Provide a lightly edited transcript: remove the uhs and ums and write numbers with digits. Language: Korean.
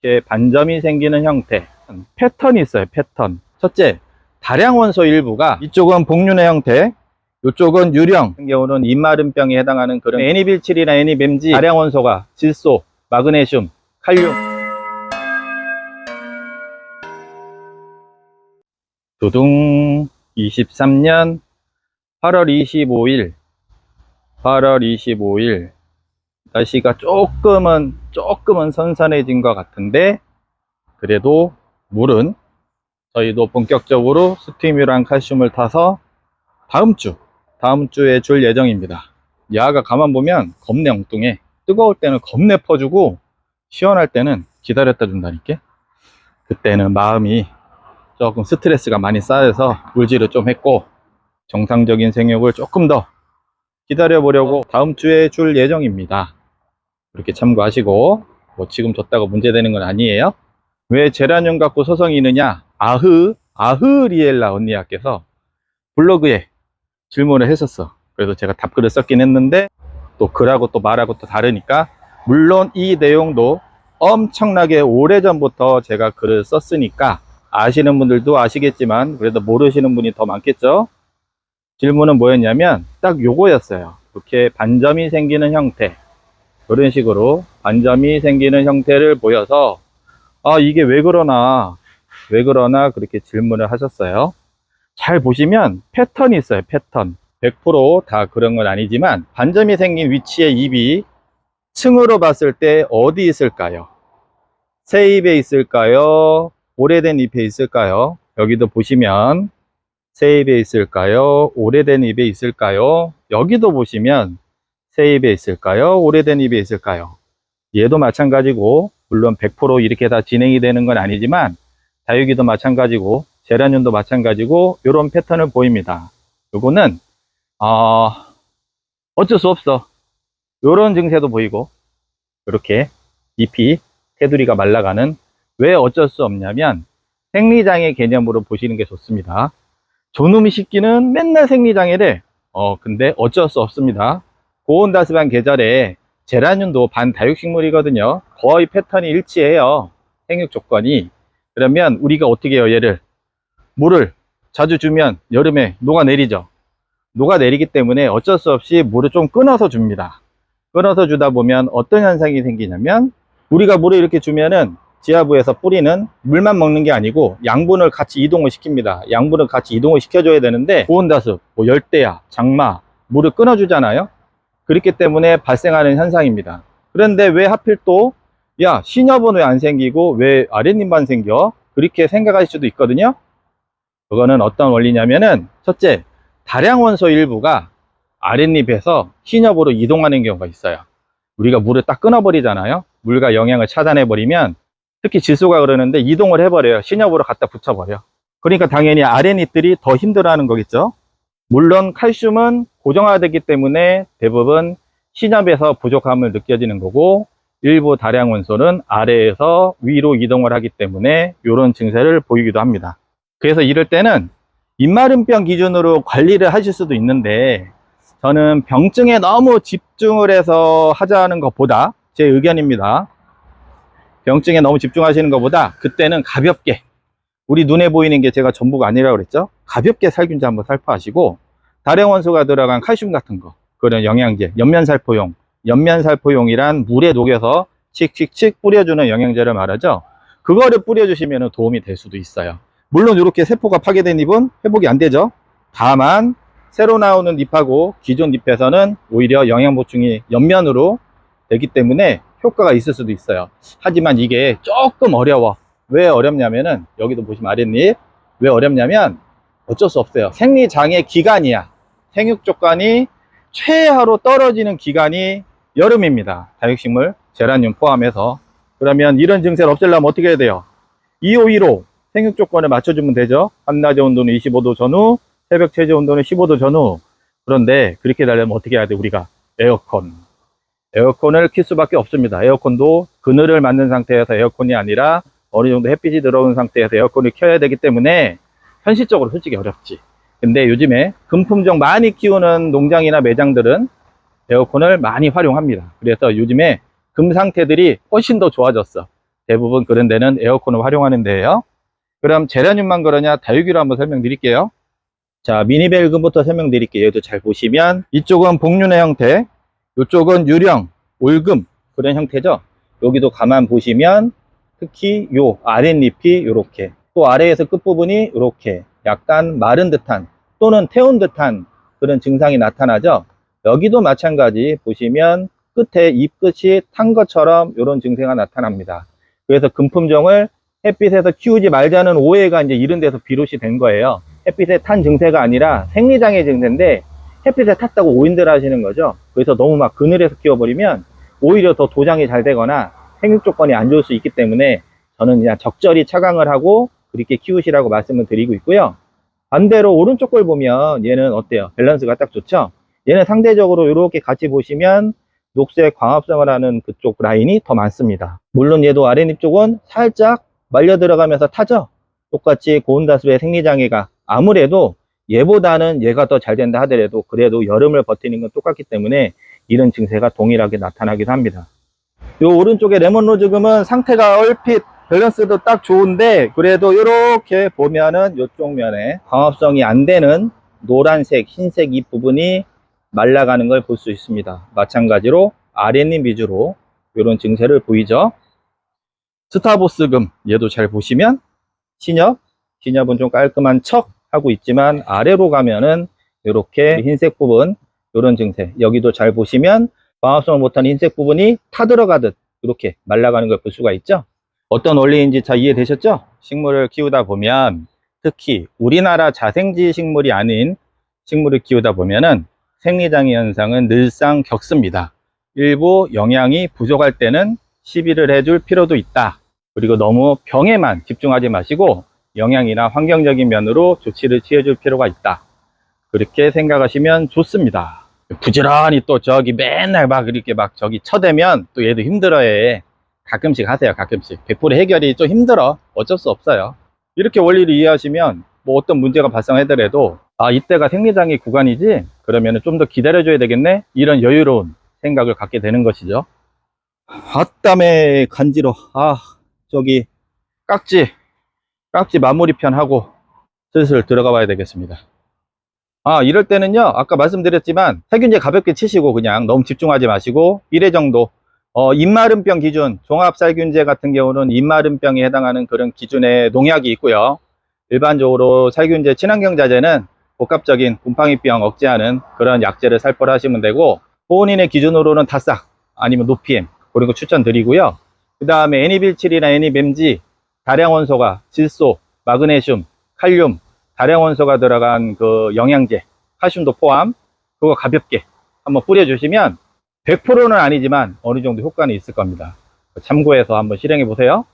이렇게 반점이 생기는 형태, 패턴이 있어요. 패턴. 첫째, 다량 원소 일부가, 이쪽은 복륜의 형태, 이쪽은 유령 같은 경우는 입마름병에 해당하는 그런 애니빌칠이나 애니뱀지 다량 원소가 질소, 마그네슘, 칼륨. 두둥. 23년 8월 25일 날씨가 조금은 선선해진 것 같은데, 그래도 물은 저희도 본격적으로 스팀유랑 칼슘을 타서 다음 주에 줄 예정입니다. 야가 가만 보면 겁내 엉뚱해. 뜨거울 때는 겁내 퍼주고 시원할 때는 기다렸다 준다니까. 그때는 마음이 조금 스트레스가 많이 쌓여서 물질을 좀 했고, 정상적인 생육을 조금 더 기다려 보려고 다음 주에 줄 예정입니다. 이렇게 참고하시고, 뭐 지금 줬다고 문제되는 건 아니에요. 왜 제라늄 갖고 소송이느냐, 아흐리엘라 언니야께서 블로그에 질문을 했었어. 그래서 제가 답글을 썼긴 했는데, 또 글하고 또 말하고 또 다르니까, 물론 이 내용도 엄청나게 오래전부터 제가 글을 썼으니까 아시는 분들도 아시겠지만, 그래도 모르시는 분이 더 많겠죠. 질문은 뭐였냐면 딱 요거였어요. 이렇게 반점이 생기는 형태, 이런 식으로 반점이 생기는 형태를 보여서 이게 왜 그러나 그렇게 질문을 하셨어요. 잘 보시면 패턴이 있어요. 패턴. 100% 다 그런 건 아니지만, 반점이 생긴 위치의 입이 층으로 봤을 때 어디 있을까요? 새 입에 있을까요? 오래된 잎에 있을까요? 여기도 보시면 새 잎에 있을까요? 오래된 잎에 있을까요? 여기도 보시면 새 잎에 있을까요? 오래된 잎에 있을까요? 얘도 마찬가지고, 물론 100% 이렇게 다 진행이 되는 건 아니지만 다육이도 마찬가지고 제라늄도 마찬가지고 이런 패턴을 보입니다. 요거는 어쩔 수 없어. 요런 증세도 보이고, 이렇게 잎이 테두리가 말라가는. 왜 어쩔 수 없냐면 생리장애 개념으로 보시는 게 좋습니다. 저놈의 식기는 맨날 생리장애래. 근데 어쩔 수 없습니다. 고온다습한 계절에 제라늄도 반다육식물이거든요. 거의 패턴이 일치해요. 생육 조건이. 그러면 우리가 어떻게 해요? 얘를 물을 자주 주면 여름에 녹아내리죠. 녹아내리기 때문에 어쩔 수 없이 물을 좀 끊어서 줍니다. 끊어서 주다 보면 어떤 현상이 생기냐면, 우리가 물을 이렇게 주면은 지하부에서 뿌리는 물만 먹는 게 아니고 양분을 같이 이동을 시킵니다. 양분을 같이 이동을 시켜줘야 되는데, 고온다습, 뭐 열대야, 장마, 물을 끊어주잖아요. 그렇기 때문에 발생하는 현상입니다. 그런데 왜 하필 또 신엽은 왜 안 생기고 왜 아랫잎만 생겨? 그렇게 생각할 수도 있거든요. 그거는 어떤 원리냐면은, 첫째, 다량 원소 일부가 아랫잎에서 신엽으로 이동하는 경우가 있어요. 우리가 물을 딱 끊어버리잖아요. 물과 영양을 차단해버리면, 특히 질소가 그러는데 이동을 해버려요. 신엽으로 갖다 붙여버려. 그러니까 당연히 아랫잎들이 더 힘들어하는 거겠죠. 물론 칼슘은 고정화되기 때문에 대부분 신엽에서 부족함을 느껴지는 거고, 일부 다량 원소는 아래에서 위로 이동을 하기 때문에 이런 증세를 보이기도 합니다. 그래서 이럴 때는 입마름병 기준으로 관리를 하실 수도 있는데, 저는 병증에 너무 집중을 해서 하자는 것보다, 제 의견입니다, 병증에 너무 집중하시는 것보다 그때는 가볍게, 우리 눈에 보이는 게 제가 전부가 아니라고 그랬죠. 가볍게 살균제 한번 살포하시고, 다량 원소가 들어간 칼슘 같은 거, 그런 영양제, 연면살포용이란 물에 녹여서 칙칙칙 뿌려주는 영양제를 말하죠. 그거를 뿌려주시면 도움이 될 수도 있어요. 물론 이렇게 세포가 파괴된 잎은 회복이 안 되죠. 다만 새로 나오는 잎하고 기존 잎에서는 오히려 영양 보충이 옆면으로 되기 때문에 효과가 있을 수도 있어요. 하지만 이게 조금 어려워. 왜 어렵냐면은, 여기도 보시면 아랫잎, 왜 어렵냐면 어쩔 수 없어요. 생리장애 기간이야. 생육 조건이 최하로 떨어지는 기간이 여름입니다. 다육식물, 제라늄 포함해서. 그러면 이런 증세를 없애려면 어떻게 해야 돼요? 2515 생육 조건을 맞춰주면 되죠. 한낮의 온도는 25도 전후, 새벽 최저 온도는 15도 전후. 그런데 그렇게 되려면 어떻게 해야 돼? 우리가 에어컨을 킬 수밖에 없습니다. 에어컨도 그늘을 맞는 상태에서 에어컨이 아니라 어느 정도 햇빛이 들어오는 상태에서 에어컨을 켜야 되기 때문에 현실적으로 솔직히 어렵지. 근데 요즘에 금품종 많이 키우는 농장이나 매장들은 에어컨을 많이 활용합니다. 그래서 요즘에 금 상태들이 훨씬 더 좋아졌어. 대부분 그런 데는 에어컨을 활용하는 데예요. 그럼 제라늄만 그러냐 다육이로 한번 설명드릴게요. 자, 미니벨금부터 설명드릴게요. 얘도 잘 보시면 이쪽은 복륜의 형태, 이쪽은 유령, 올금 그런 형태죠. 여기도 가만 보시면 특히 요 아랫잎이 이렇게, 또 아래에서 끝부분이 이렇게 약간 마른 듯한 또는 태운 듯한 그런 증상이 나타나죠. 여기도 마찬가지 보시면 끝에 잎 끝이 탄 것처럼 이런 증세가 나타납니다. 그래서 금품종을 햇빛에서 키우지 말자는 오해가 이제 이런 데서 비롯이 된 거예요. 햇빛에 탄 증세가 아니라 생리장애 증세인데 햇빛에 탔다고 오인들 하시는 거죠. 그래서 너무 막 그늘에서 키워버리면 오히려 더 도장이 잘 되거나 생육 조건이 안 좋을 수 있기 때문에 저는 그냥 적절히 차강을 하고 그렇게 키우시라고 말씀을 드리고 있고요. 반대로 오른쪽 걸 보면 얘는 어때요? 밸런스가 딱 좋죠? 얘는 상대적으로 이렇게 같이 보시면 녹색 광합성을 하는 그쪽 라인이 더 많습니다. 물론 얘도 아랫잎 쪽은 살짝 말려 들어가면서 타죠? 똑같이 고온다습의 생리장애가 아무래도 얘보다는 얘가 더 잘 된다 하더라도 그래도 여름을 버티는 건 똑같기 때문에 이런 증세가 동일하게 나타나기도 합니다. 요 오른쪽에 레몬로즈금은 상태가 얼핏 밸런스도 딱 좋은데 그래도 이렇게 보면은 이쪽 면에 광합성이 안 되는 노란색, 흰색 이 부분이 말라가는 걸 볼 수 있습니다. 마찬가지로 아랫잎 위주로 이런 증세를 보이죠. 스타보스금 얘도 잘 보시면 신엽은 좀 깔끔한 척 하고 있지만 아래로 가면은 이렇게 흰색 부분 이런 증세, 여기도 잘 보시면 광합성을 못한 흰색 부분이 타들어가듯 이렇게 말라가는 걸 볼 수가 있죠. 어떤 원리인지 잘 이해되셨죠? 식물을 키우다 보면 특히 우리나라 자생지 식물이 아닌 식물을 키우다 보면은 생리장애 현상은 늘상 겪습니다. 일부 영양이 부족할 때는 시비를 해줄 필요도 있다. 그리고 너무 병에만 집중하지 마시고 영양이나 환경적인 면으로 조치를 취해줄 필요가 있다. 그렇게 생각하시면 좋습니다. 부지런히 또 저기 맨날 막 이렇게 막 저기 쳐대면 또 얘도 힘들어해. 가끔씩 하세요. 가끔씩 100% 해결이 좀 힘들어. 어쩔 수 없어요. 이렇게 원리를 이해하시면 뭐 어떤 문제가 발생하더라도 아, 이때가 생리장애 구간이지 그러면 좀 더 기다려줘야 되겠네, 이런 여유로운 생각을 갖게 되는 것이죠. 아땀에 간지러. 아, 저기 깍지 마무리편 하고 슬슬 들어가 봐야 되겠습니다. 아, 이럴 때는요, 아까 말씀드렸지만 살균제 가볍게 치시고 그냥 너무 집중하지 마시고 1회 정도 입마름병 기준, 종합살균제 같은 경우는 입마름병에 해당하는 그런 기준의 농약이 있고요. 일반적으로 살균제, 친환경자재는 복합적인 곰팡이병 억제하는 그런 약재를 살포를 하시면 되고, 본인의 기준으로는 다싹 아니면 노피엠 그런 거 추천드리고요. 그 다음에 애니빌칠이나 애니뱀지, 다량 원소가 질소, 마그네슘, 칼륨, 다량 원소가 들어간 그 영양제, 칼슘도 포함, 그거 가볍게 한번 뿌려주시면 100%는 아니지만 어느 정도 효과는 있을 겁니다. 참고해서 한번 실행해 보세요.